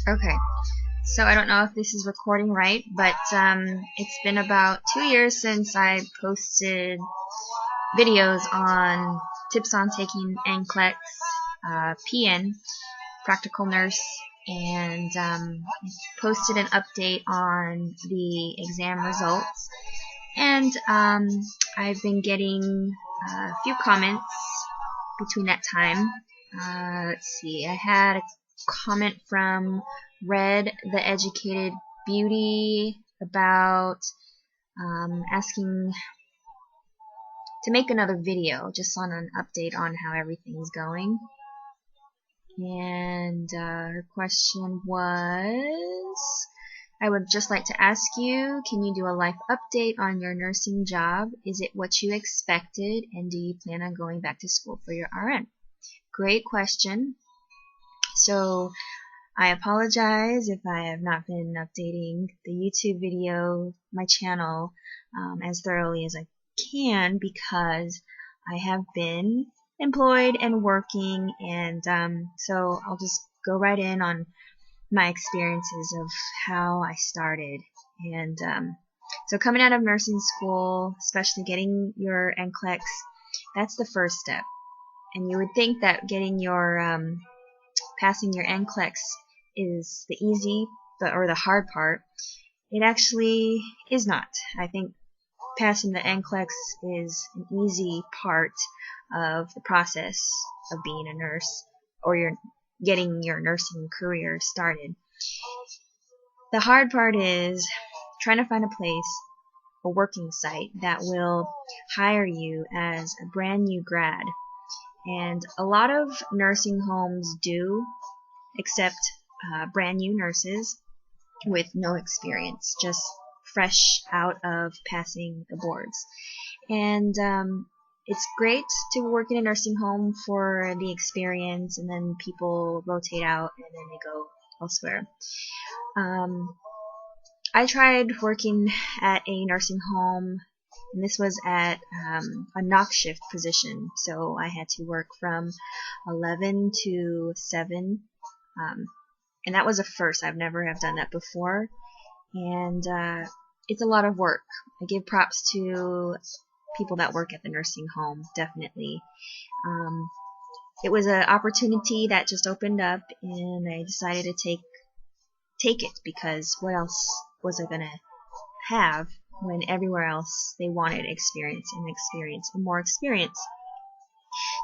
Okay, so I don't know if this is recording right, but it's been about 2 years since I posted videos on tips on taking NCLEX-PN, practical nurse, and posted an update on the exam results. And I've been getting a few comments between that time. Let's see, I had a comment from Red the Educated Beauty about asking to make another video just on an update on how everything's going. And her question was, I would just like to ask you, can you do a life update on your nursing job? Is it what you expected? And do you plan on going back to school for your RN? Great question. So I apologize if I have not been updating the YouTube video, my channel, as thoroughly as I can, because I have been employed and working, and so I'll just go right in on my experiences of how I started. And so coming out of nursing school, especially getting your NCLEX, that's the first step. And you would think that getting your passing your NCLEX is the easy or the hard part. It actually is not. I think passing the NCLEX is an easy part of the process of being a nurse, or you're getting your nursing career started. The hard part is trying to find a place, a working site that will hire you as a brand new grad. And a lot of nursing homes do accept brand new nurses with no experience, just fresh out of passing the boards. And it's great to work in a nursing home for the experience, and then people rotate out and then they go elsewhere. I tried working at a nursing home, and this was at a knock shift position, so I had to work from 11 to 7, and that was a first. I've never have done that before, and it's a lot of work. I give props to people that work at the nursing home, definitely. It was an opportunity that just opened up, and I decided to take it, because what else was I going to have when everywhere else they wanted experience and more experience.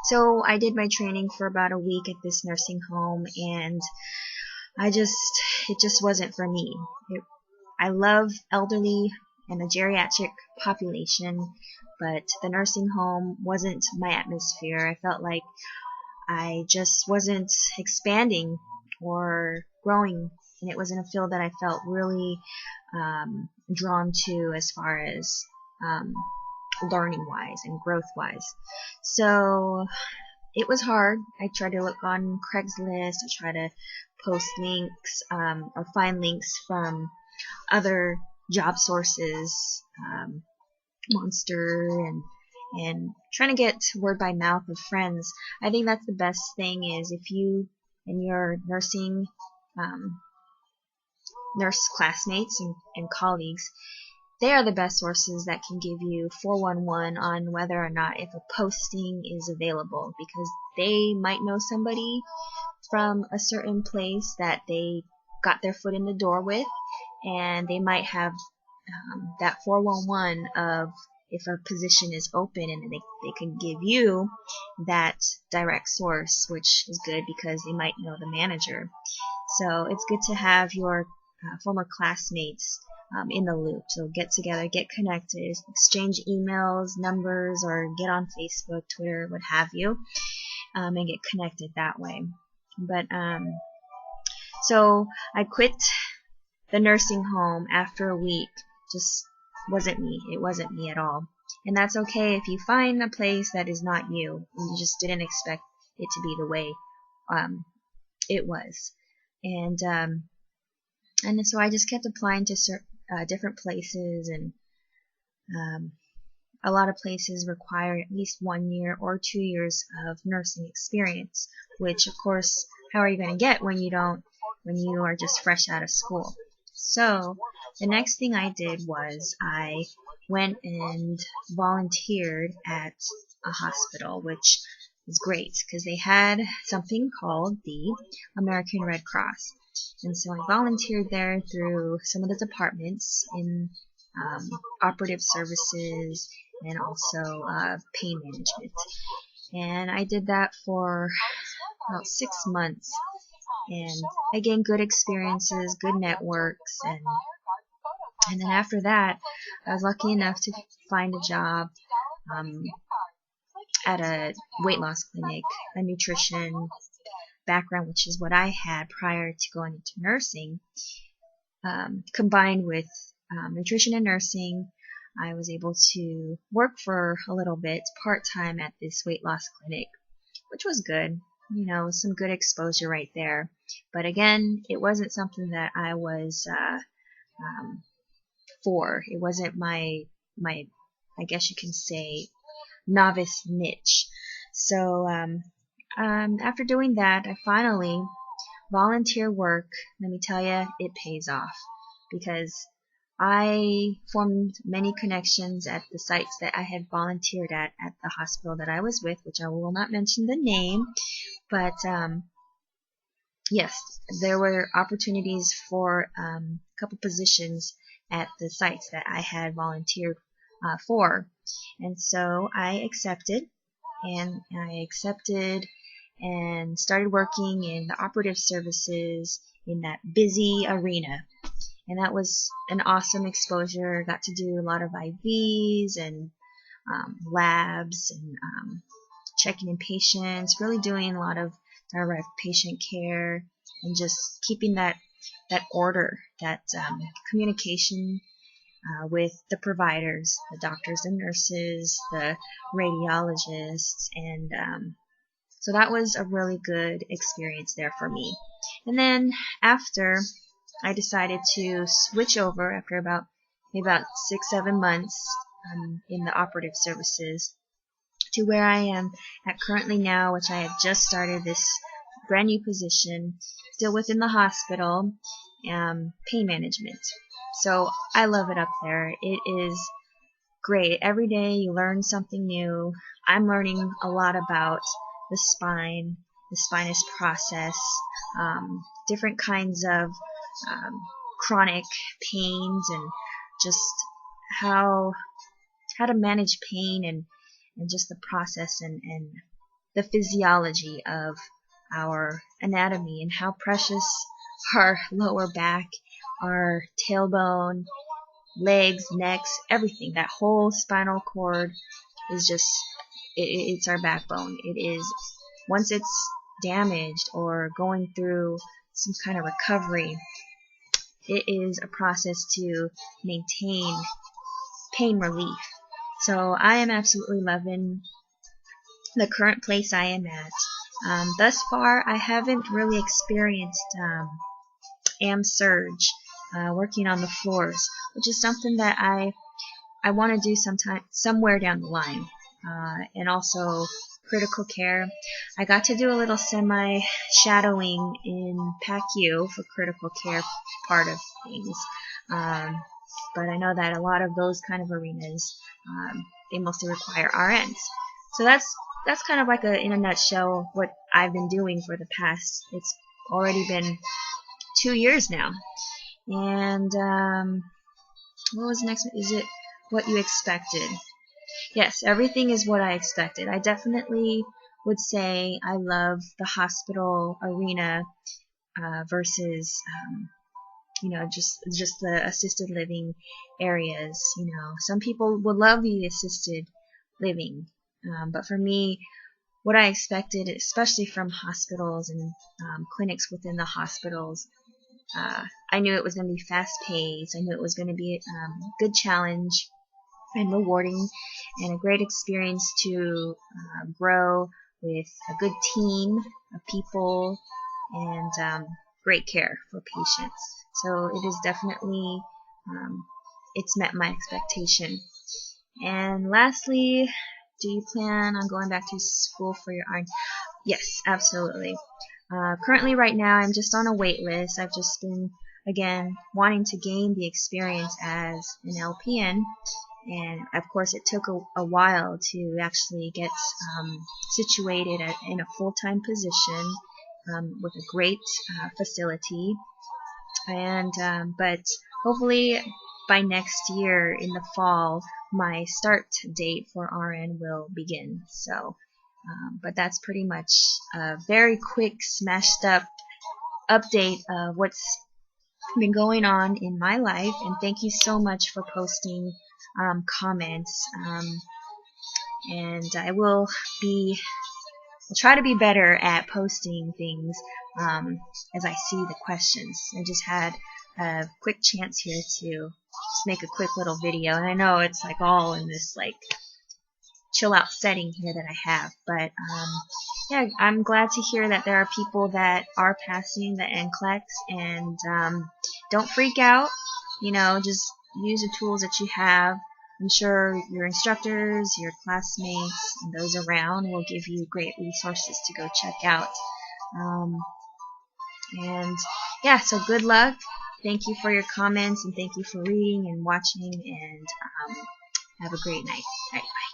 So I did my training for about a week at this nursing home, and it just wasn't for me. I love elderly and the geriatric population, but the nursing home wasn't my atmosphere. I felt like I just wasn't expanding or growing, and it wasn't a field that I felt really drawn to as far as learning wise and growth wise. So it was hard. I tried to look on Craigslist, I tried to post links or find links from other job sources, Monster, and trying to get word by mouth of friends. I think that's the best thing, is if you and your nursing nurse classmates and colleagues, they are the best sources that can give you 411 on whether or not if a posting is available, because they might know somebody from a certain place that they got their foot in the door with, and they might have that 411 of if a position is open, and they can give you that direct source, which is good because they might know the manager. So it's good to have your former classmates in the loop. So get together, get connected, exchange emails, numbers, or get on Facebook, Twitter, what have you, and get connected that way. But so I quit the nursing home after a week. Just wasn't me. It wasn't me at all. And that's okay if you find a place that is not you, and you just didn't expect it to be the way it was. And so I just kept applying to different places, and a lot of places require at least 1 year or 2 years of nursing experience, which of course, how are you going to get when you don't when you are just fresh out of school. So the next thing I did was I went and volunteered at a hospital, which is great because they had something called the American Red Cross. And so I volunteered there through some of the departments in operative services and also pain management. And I did that for about 6 months. And I gained good experiences, good networks, and then after that, I was lucky enough to find a job at a weight loss clinic, a nutrition background, which is what I had prior to going into nursing. Combined with nutrition and nursing, I was able to work for a little bit part-time at this weight loss clinic, which was good. You know, some good exposure right there. But again, it wasn't something that I was for. It wasn't my I guess you can say, novice niche. So after doing that, I finally volunteer work. Let me tell you, it pays off because I formed many connections at the sites that I had volunteered at the hospital that I was with, which I will not mention the name, but yes, there were opportunities for a couple positions at the sites that I had volunteered for, and so I accepted and started working in the operative services in that busy arena. And that was an awesome exposure. Got to do a lot of IVs and labs and checking in patients, really doing a lot of direct patient care and just keeping that order, that communication with the providers, the doctors and nurses, the radiologists, and so that was a really good experience there for me. And then after, I decided to switch over after about 6-7 months in the operative services to where I am at currently now, which I have just started this brand new position, still within the hospital, pain management. So I love it up there. It is great. Every day you learn something new. I'm learning a lot about the spinous process, different kinds of chronic pains, and just how to manage pain and just the process and the physiology of our anatomy and how precious our lower back, our tailbone, legs, necks, everything, that whole spinal cord is just, it's our backbone. It is, once it's damaged or going through some kind of recovery, it is a process to maintain pain relief. So I am absolutely loving the current place I am at. Thus far, I haven't really experienced AM surge, working on the floors, which is something that I want to do somewhere down the line. And also critical care. I got to do a little semi-shadowing in PACU for critical care part of things. But I know that a lot of those kind of arenas, they mostly require RNs. So that's kind of like in a nutshell what I've been doing for the past, it's already been 2 years now. And what was next? Is it what you expected? Yes, everything is what I expected. I definitely would say I love the hospital arena versus just the assisted living areas. Some people would love the assisted living, but for me, what I expected, especially from hospitals and clinics within the hospitals, I knew it was going to be fast-paced. I knew it was going to be a good challenge and rewarding and a great experience to grow with a good team of people and great care for patients. So it is definitely, it's met my expectation. And lastly, do you plan on going back to school for your RN? Yes, absolutely. Currently, right now, I'm just on a wait list. I've just been, again, wanting to gain the experience as an LPN. And of course, it took a while to actually get situated in a full-time position with a great facility. And but hopefully by next year in the fall, my start date for RN will begin. So, but that's pretty much a very quick, smashed up update of what's been going on in my life. And thank you so much for posting comments. And I'll try to be better at posting things as I see the questions. I just had a quick chance here to just make a quick little video, and I know it's like all in this like chill out setting here that I have, but yeah, I'm glad to hear that there are people that are passing the NCLEX, and don't freak out, just use the tools that you have. I'm sure your instructors, your classmates, and those around will give you great resources to go check out. And yeah, so good luck. Thank you for your comments, and thank you for reading and watching, and have a great night. All right, bye.